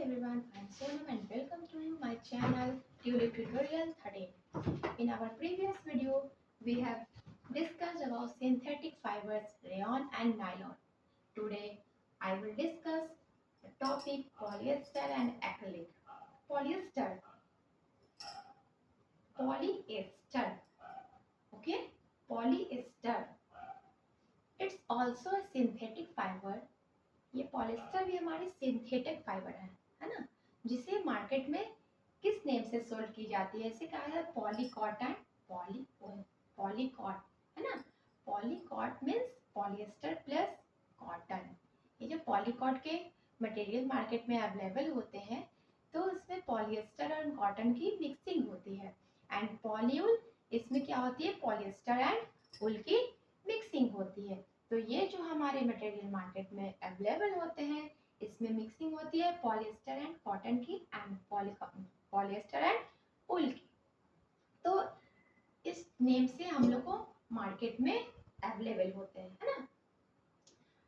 everyone, I'm Sonam and welcome to my channel Tulip Tutorial 13. In our previous video, we have discussed about synthetic fibers, rayon and nylon. Today, I will discuss the topic polyester and acrylic. Polyester, polyester, okay? Polyester. It's also a synthetic fiber. ये polyester भी हमारी synthetic fibre है ना, जिसे market में किस name से sold की जाती है, इसे कहा जाता है पॉलीकॉट एंड पॉलीकॉट है ना। पॉलीकॉट मीन्स पॉलिएस्टर प्लस कॉटन। ये जो पॉलीकॉट के मटेरियल मार्केट में अवेलेबल होते हैं तो इसमें पॉलिएस्टर और कॉटन की मिक्सिंग होती है। एंड पॉलीवुल, इसमें क्या होती है, पॉलिएस्टर एंड वुल की मिक्सिंग होती है। तो ये जो हमारे मटेरियल मार्केट में अवेलेबल होते हैं, इसमें मिक्सिंग होती है पॉलिएस्टर एंड कॉटन की एंड पॉलिएस्टर एंड वुल की। तो इस नेम से हम लोग को मार्केट में अवेलेबल होते हैं, है ना।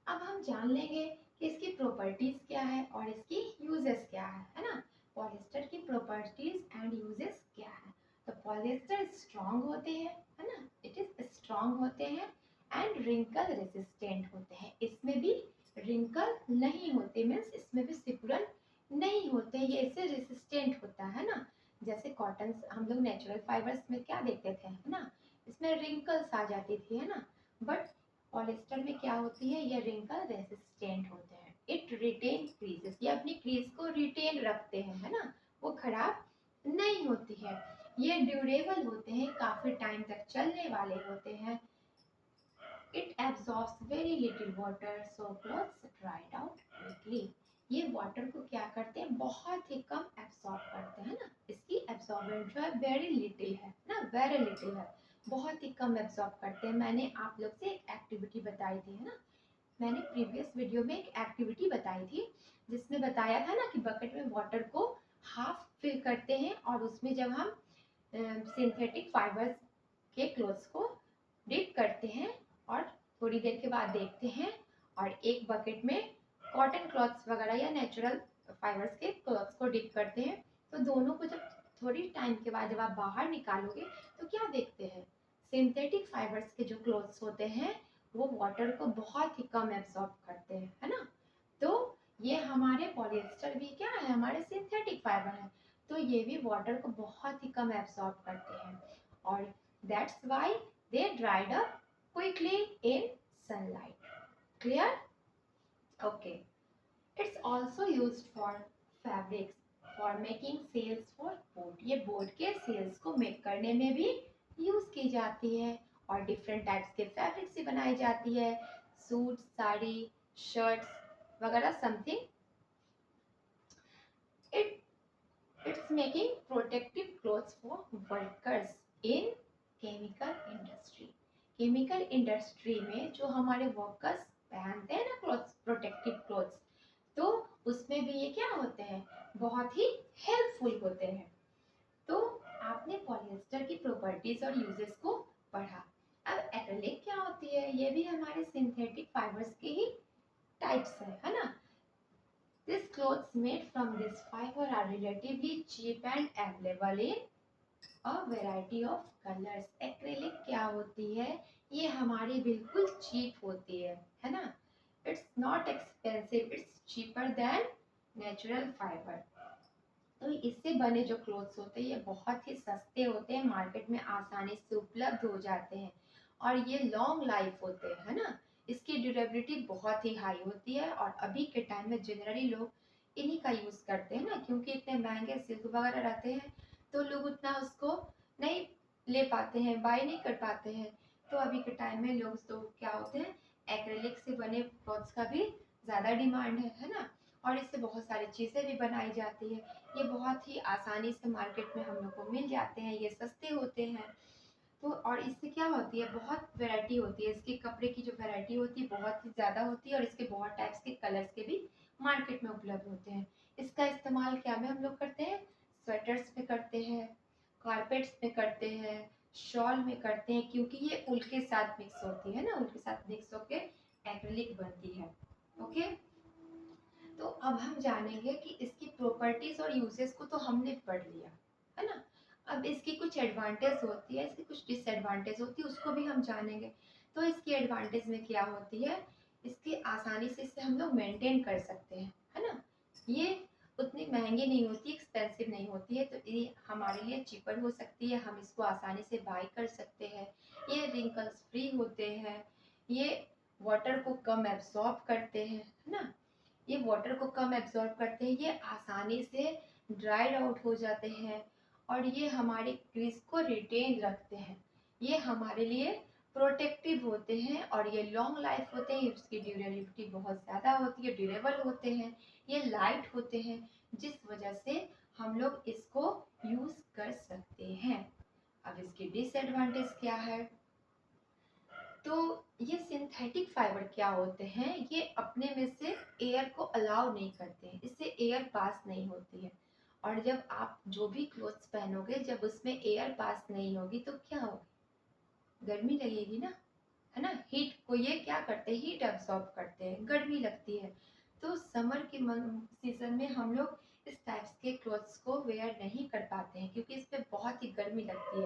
अब हम जान लेंगे कि इसकी प्रॉपर्टीज क्या है और इसकी यूजेस क्या है ना। पॉलिएस्टर की प्रॉपर्टीज एंड यूजेस क्या है। तो पॉलिएस्टर स्ट्रॉन्ग होते हैं, है ना, इट इज स्ट्रॉन्ग होते हैं एंड रिंकल रेजिस्टेंट होते हैं। इसमें भी रिंकल नहीं होते, मीन्स इसमें भी सिकुड़न नहीं होते, ये इससे रेजिस्टेंट होता है ना। जैसे कॉटन हम लोग नेचुरल फाइबर्स में क्या देखते थे, है ना, इसमें रिंकल्स आ जाती थी, है ना। बट पॉलिएस्टर में क्या होती है, ये रिंकल रेजिस्टेंट होते हैं। इट रिटेन क्रीजेस, ये अपनी क्रीज को रिटेन रखते हैं, है ना, वो खराब नहीं होती है। ये ड्यूरेबल होते हैं, काफी टाइम तक चलने वाले होते हैं। It absorbs very little water, so clothes dried out quickly. ये वाटर को क्या करते हैं, बहुत ही कम एब्सॉर्ब करते हैं ना। इसकी एब्सॉर्बेंट जो है वेरी लिटिल है ना, वेरी लिटिल है, बहुत ही कम एब्सॉर्ब करते हैं। मैंने आप लोग से एक एक्टिविटी बताई थी, है ना, मैंने प्रीवियस वीडियो में एक एक्टिविटी बताई थी जिसमें बताया था ना कि बकेट में वाटर को हाफ फिल करते हैं और उसमें जब हम सिंथेटिक फाइबर्स के क्लोथ्स को डिप करते हैं और थोड़ी देर के बाद देखते हैं और एक बकेट में कॉटन क्लॉथ्स वगैरह या नेचुरल फाइबर्स के क्लॉथ्स को डिप करते हैं, तो दोनों को जब थोड़ी टाइम के बाद जब आप बाहर निकालोगे तो क्या देखते हैं, सिंथेटिक फाइबर्स के जो क्लॉथ्स होते हैं वो वाटर को बहुत ही कम एब्सॉर्ब करते हैं, है ना। तो ये हमारे पॉलिएस्टर भी क्या है, हमारे सिंथेटिक फाइबर है, तो ये भी वाटर को बहुत ही कम एब्सॉर्ब करते हैं और that's why they dried up quickly in sunlight. Clear? Okay. It's also used for fabrics, for making sails for boat. ये boat के sails को make करने में भी use की जाती है और different types के fabrics से बनाई जाती है, सूट, साड़ी, shirts वगैरह something. It's making protective clothes for workers in chemical industry. Chemical industry में जो हमारे वर्कर्स पहनते हैं ना क्लोथ्स, प्रोटेक्टिव क्लोथ्स, तो उसमें भी ये क्या होते हैं, बहुत ही हेल्पफुल होते हैं। तो आपने पॉलिएस्टर की प्रॉपर्टीज और यूजेस को पढ़ा। अब एक्रिलिक क्या होती है, ये भी हमारे सिंथेटिक फाइबर्स के ही टाइप्स है ना। These clothes made from this fiber are relatively cheap and available in a variety of colors. Acrylic क्या होती है, ये हमारी बिल्कुल चीप होती है ना। It's not expensive, it's cheaper than natural fibre. तो इससे बने जो क्लोथ्स होते हैं ये बहुत ही सस्ते होते हैं, मार्केट में आसानी से उपलब्ध हो जाते हैं और ये लॉन्ग लाइफ होते हैं, है ना। इसकी ड्यूरेबिलिटी बहुत ही हाई होती है और अभी के टाइम में जनरली लोग इन्हीं का यूज करते हैं ना, क्योंकि इतने महंगे सिल्क वगैरह रहते हैं तो लोग उतना उसको नहीं ले पाते हैं, बाय नहीं कर पाते हैं। तो अभी के टाइम में लोग तो क्या होते हैं, एक्रेलिक से बने क्लॉथ्स का भी ज़्यादा डिमांड है ना, और इससे बहुत सारी चीज़ें भी बनाई जाती है। ये बहुत ही आसानी से मार्केट में हम लोग को मिल जाते हैं, ये सस्ते होते हैं। तो और इससे क्या होती है, बहुत वैरायटी होती है, इसके कपड़े की जो वैरायटी होती है बहुत ही ज़्यादा होती है और इसके बहुत टाइप्स के कलर्स के भी मार्केट में उपलब्ध होते हैं। इसका इस्तेमाल क्या में हम लोग करते हैं, स्वेटर्स में करते हैं, कारपेट्स में करते हैं, शॉल में करते हैं, क्योंकि ये उल के साथ मिक्स होती है ना, उल के साथ मिक्स होके एक्रिलिक बनती है। ओके, तो अब हम जानेंगे कि इसकी प्रॉपर्टीज और यूजेस को तो हमने पढ़ लिया, है ना। अब इसकी कुछ एडवांटेज होती है, इसकी कुछ डिसएडवांटेज होती है, उसको भी हम जानेंगे। तो इसकी एडवांटेज में क्या होती है, इसकी आसानी से इसे हम लोग मेंटेन कर सकते हैं, है ना। ये उतनी महंगी नहीं होती, एक्सपेंसिव नहीं होती है, तो ये हमारे लिए चीपर हो सकती है, हम इसको आसानी से बाय कर सकते हैं। ये रिंकल्स फ्री होते हैं, ये वाटर को कम एब्जॉर्ब करते हैं, है ना। ये वाटर को कम एब्जॉर्ब करते हैं, ये आसानी से ड्राइड आउट हो जाते हैं, और ये हमारे क्रीज को रिटेन रखते हैं। ये हमारे लिए प्रोटेक्टिव होते हैं, और ये लॉन्ग लाइफ होते हैं, इसकी ड्यूरेबिलिटी बहुत ज़्यादा होती है, ड्यूरेबल होते हैं, ये लाइट होते हैं, जिस वजह से हम लोग इसको यूज़ कर सकते हैं। अब इसकी डिसएडवांटेज क्या है, तो ये सिंथेटिक फाइबर क्या होते हैं, ये अपने में से एयर को अलाउ नहीं करते हैं, इससे एयर पास नहीं होती है। और जब आप जो भी क्लोथ्स पहनोगे, जब उसमें एयर पास नहीं होगी तो क्या होगी, गर्मी लगेगी ना, है ना। हीट को ये क्या करते हैं, हीट एब्सॉर्ब करते हैं, गर्मी लगती है। तो समर के सीजन में हम लोग इस टाइप्स के क्लोथ्स को वेयर नहीं कर पाते हैं, क्योंकि इस पे बहुत ही गर्मी लगती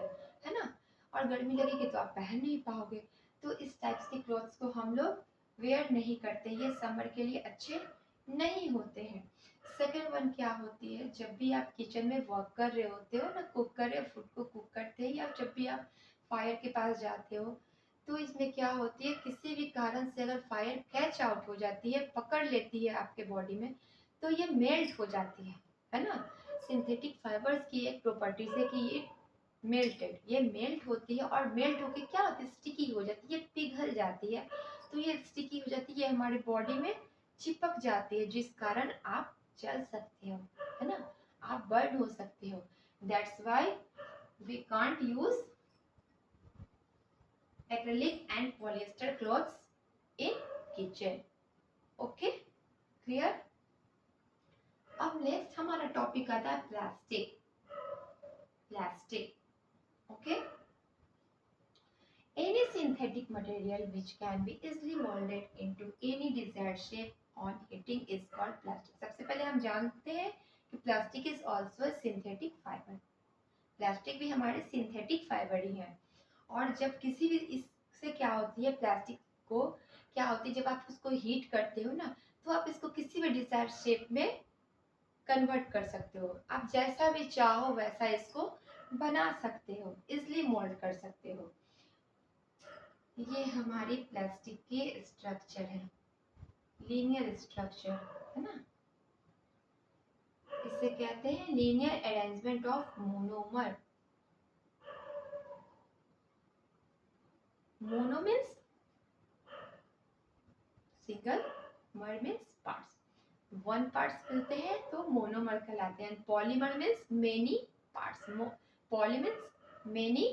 है ना। और गर्मी लगेगी तो आप पहन नहीं पाओगे, तो इस टाइप्स के क्लोथ्स को हम लोग वेयर नहीं करते, ये समर के लिए अच्छे नहीं होते हैं। सेकेंड वन क्या होती है, जब भी आप किचन में वर्क कर रहे होते हो ना, कुक कर रहे हो, फूड को कुक करते हैं, या जब भी आप फायर के पास जाते हो, तो इसमें क्या होती है, किसी भी कारण से अगर फायर कैच आउट हो जाती है, पकड़ लेती है आपके बॉडी में, तो ये मेल्ट हो जाती है ना। सिंथेटिक फाइबर्स की एक प्रॉपर्टीज है कि ये मेल्टेड, ये मेल्ट होती है, और मेल्ट होके क्या होती है, स्टिकी हो जाती है, पिघल जाती है। तो ये स्टिकी हो जाती है, हमारी बॉडी में चिपक जाती है, जिस कारण आप जल सकते हो, है ना, आप बर्न हो सकते हो। That's why we can't use acrylic and polyester clothes in kitchen. Okay, clear? अब नेक्स्ट हमारा टॉपिक आता है plastic. Okay, any synthetic material which can be easily molded into any desired shape on heating is called plastic. सबसे पहले हम जानते हैं कि plastic is also synthetic fibre. Plastic भी हमारे सिंथेटिक फाइबर ही है। और जब किसी भी इससे क्या होती है, प्लास्टिक को क्या होती है, जब आप उसको हीट करते हो ना, तो आप इसको किसी भी डिजायर्ड शेप में कन्वर्ट कर सकते हो, आप जैसा भी चाहो वैसा इसको बना सकते हो, इजिली मोल्ड कर सकते हो। ये हमारी प्लास्टिक के स्ट्रक्चर है, लीनियर स्ट्रक्चर, है ना। इसे कहते हैं linear arrangement of monomer. Mono means single, मर मीन्स पार्ट्स, वन पार्ट्स मिलते हैं तो मोनोमर कहलाते हैं। Polymer means many parts, poly means many,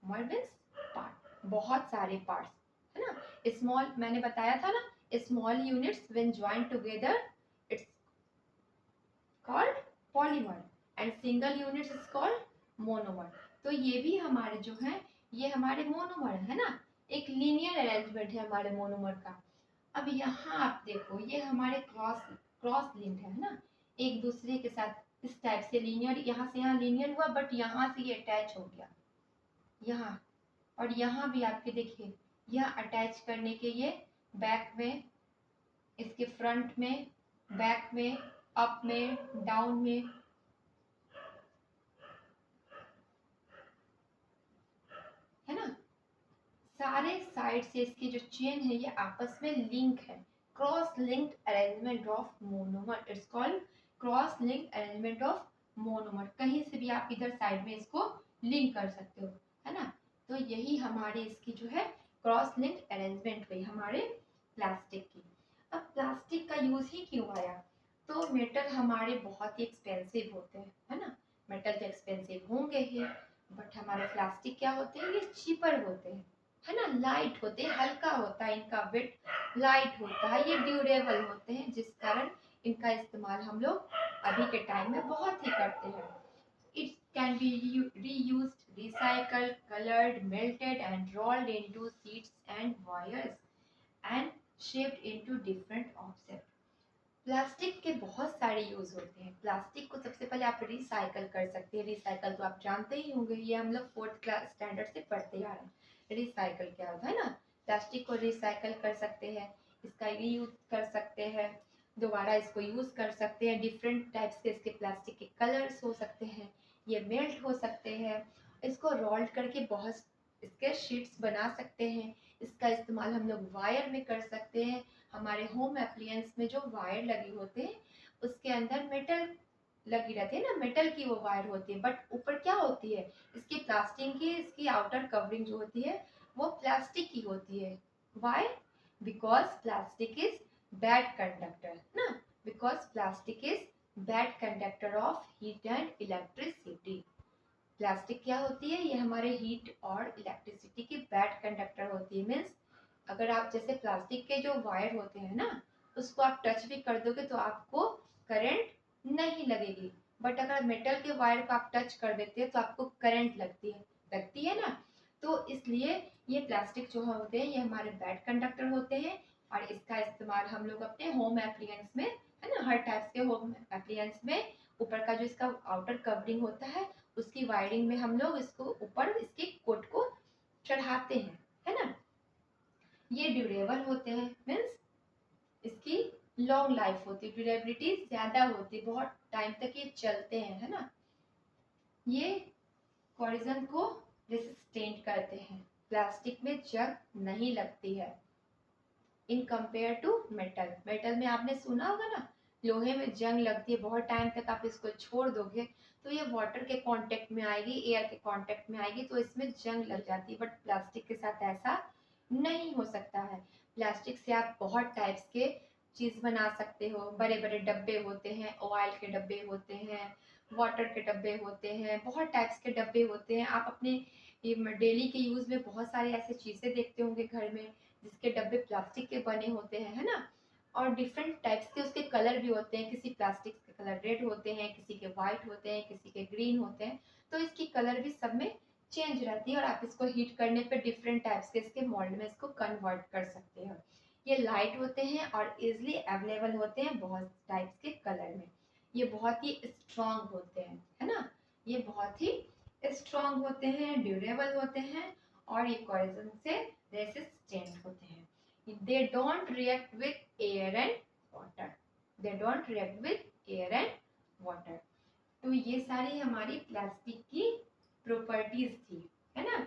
मर मीन्स पार्ट, बहुत सारे पार्ट्स, है ना। स्मॉल, मैंने बताया था ना, small units when joined together it's called polymer, and single units is called monomer. तो ये भी हमारे जो है, ये हमारे मोनोमर है ना, एक लीनियर अरेंजमेंट है हमारे मोनोमर का। अब यहाँ आप देखो, ये हमारे क्रॉस लिंक है ना, एक दूसरे के साथ इस टाइप से लीनियर, यहाँ से यहाँ लीनियर हुआ, बट यहाँ से ये अटैच हो गया यहाँ, और यहाँ भी आपके देखिए, यह अटैच करने के ये बैक में, इसके फ्रंट में, बैक में, अप में, डाउन में, है ना, सारे साइड से इसकी जो चेन है ये आपस में लिंक है। Cross linked arrangement of monomer, it's called cross linked arrangement of monomer. कहीं से भी आप इधर साइड में इसको लिंक कर सकते हो, है ना। तो यही हमारे इसकी जो है क्रॉस लिंक्ड अरेंजमेंट हुई हमारे प्लास्टिक की। अब प्लास्टिक का यूज ही क्यों आया, तो मेटल हमारे बहुत ही एक्सपेंसिव होते हैं, है ना। मेटल तो एक्सपेंसिव होंगे ही, बट हमारे प्लास्टिक क्या होते हैं, ये चीपर होते हैं, है ना, लाइट होते हैं, हल्का होता है, इनका वेट लाइट होता है, ये ड्यूरेबल होते हैं, जिस कारण इनका इस्तेमाल हम लोग अभी के टाइम में बहुत ही करते हैं। It can be reused, recycled, colored, melted and rolled into sheets and wires and shaped into different objects. Plastic के बहुत सारे यूज होते हैं, प्लास्टिक को सबसे पहले आप रिसाइकल कर सकते हैं। रिसाइकल तो आप जानते ही होंगे, ये हम लोग 4th क्लास स्टैंडर्ड से पढ़ते आ रहे हैं। रिसाइकल क्या होता है ना, प्लास्टिक को रिसाइकल कर सकते हैं, इसका रीयूज कर सकते हैं, दोबारा इसको यूज कर सकते हैं। डिफरेंट टाइप्स के इसके प्लास्टिक के कलर्स हो सकते हैं, ये मेल्ट हो सकते हैं, इसको रोल्ड करके बहुत इसके शीट्स बना सकते हैं। इसका इस्तेमाल हम लोग वायर में कर सकते हैं। हमारे होम एप्लियंस में जो वायर लगे होते हैं उसके अंदर मेटल लगी रहती है ना, मेटल की वो वायर होती है, बट ऊपर क्या होती है, इसकी प्लास्टिक की, इसकी आउटर कवरिंग जो होती है वो प्लास्टिक की होती है। Why? Because plastic is bad conductor ना, because plastic is bad conductor of heat and electricity. Plastic क्या होती है, ये हमारे हीट और इलेक्ट्रिसिटी की बैड कंडक्टर होती है। मीन्स अगर आप जैसे प्लास्टिक के जो वायर होते हैं ना, उसको आप टच भी कर दोगे तो आपको करंट नहीं लगेगी, बट अगर मेटल के वायर को आप टच कर देते हैं तो आपको करंट लगती है ना। तो इसलिए ये प्लास्टिक जो होते हैं ये हमारे बैड कंडक्टर होते हैं, और इसका इस्तेमाल हम लोग अपने होम एप्लियंस में, है ना, हर टाइप्स के होम एप्लियंस में ऊपर का जो इसका आउटर कवरिंग होता है उसकी वायरिंग में हम लोग इसको ऊपर इसके कोट को चढ़ाते हैं, है ना। ये ड्यूरेबल होते हैं, मीन्स इसकी लॉन्ग लाइफ होती है, ड्यूरेबिलिटी ज्यादा होती है, बहुत टाइम तक ये चलते हैं, है ना। ये कोरिजन को रेसिस्टेंट करते हैं, प्लास्टिक में जंग नहीं लगती है in compare to metal. Metal में आपने सुना होगा ना, लोहे में जंग लगती है, बहुत टाइम तक आप इसको छोड़ दोगे तो ये वाटर के कांटेक्ट में आएगी, एयर के कांटेक्ट में आएगी, तो इसमें जंग लग जाती है, बट प्लास्टिक के साथ ऐसा नहीं हो सकता है। प्लास्टिक से आप बहुत टाइप्स के चीज बना सकते हो, बड़े बड़े डब्बे होते हैं, ऑयल के डब्बे होते हैं, वाटर के डब्बे होते हैं, बहुत टाइप्स के डब्बे होते हैं। आप अपने डेली के यूज में बहुत सारे ऐसे चीजें देखते होंगे घर में जिसके डब्बे प्लास्टिक के बने होते हैं, है ना। और डिफरेंट टाइप्स के उसके कलर भी होते हैं, किसी प्लास्टिक के कलर रेड होते हैं, किसी के वाइट होते हैं, किसी के ग्रीन होते हैं, तो इसकी कलर भी सब में चेंज रहती है, और आप इसको हीट करने पे डिफरेंट टाइप्स के इसके मोल्ड में इसको कन्वर्ट कर सकते हो। ये लाइट होते हैं और इजिली अवेलेबल होते हैं बहुत टाइप्स के कलर में। ये बहुत ही स्ट्रांग होते हैं, है ना, ये बहुत ही स्ट्रांग होते हैं, ड्यूरेबल होते हैं, और ये कोरिजन से रेसिस्टेंट होते हैं। they don't react with air and water, they don't react with air and water। तो ये सारी हमारी प्लास्टिक की प्रॉपर्टीज थी, है ना,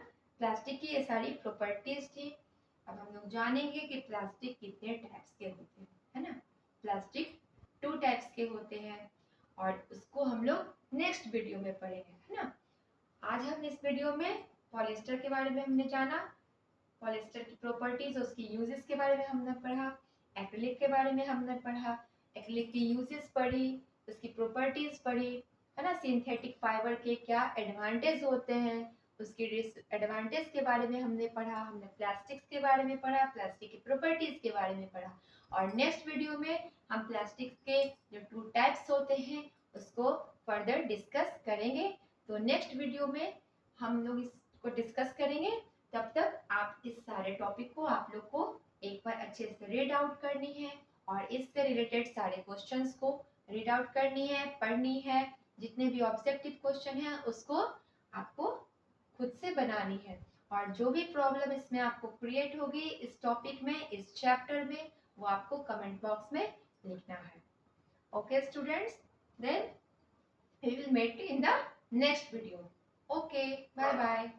प्लास्टिक की ये सारी प्रॉपर्टीज थी। अब हम लोग जानेंगे कि प्लास्टिक कितने टाइप्स के होते हैं, है ना। प्लास्टिक 2 टाइप्स के होते हैं, और उसको हम लोग नेक्स्ट वीडियो में पढ़ेंगे, है ना। आज हम इस वीडियो में पॉलिएस्टर के बारे में हमने जाना, पॉलिएस्टर की प्रॉपर्टीज, उसकी यूजेस के बारे में हमने पढ़ा, एक्रिलिक के बारे में हमने पढ़ा, एक्रिलिक की यूजेस पढ़ी, उसकी प्रॉपर्टीज पढ़ी, है ना। सिंथेटिक फाइबर के क्या एडवांटेज होते हैं, उसकी डिसएडवांटेज के बारे में हमने पढ़ा, हमने प्लास्टिक्स के बारे में पढ़ा, प्लास्टिक की प्रॉपर्टीज के बारे में पढ़ा। और नेक्स्ट वीडियो में हम प्लास्टिक के जो 2 टाइप्स होते हैं उसको फर्दर डिस्कस करेंगे। तो नेक्स्ट वीडियो में हम लोग इसको डिस्कस करेंगे। तब तक आप इस सारे टॉपिक को आप लोग को एक बार अच्छे से रीड आउट करनी है, और इससे रिलेटेड सारे क्वेश्चंस को रीड आउट करनी है, पढ़नी है। जितने भी ऑब्जेक्टिव क्वेश्चन हैं उसको आपको खुद से बनानी है, और जो भी प्रॉब्लम इसमें आपको क्रिएट होगी इस टॉपिक में, इस चैप्टर में, वो आपको कमेंट बॉक्स में लिखना है। Okay students, then we will met in the next video. Okay, bye bye.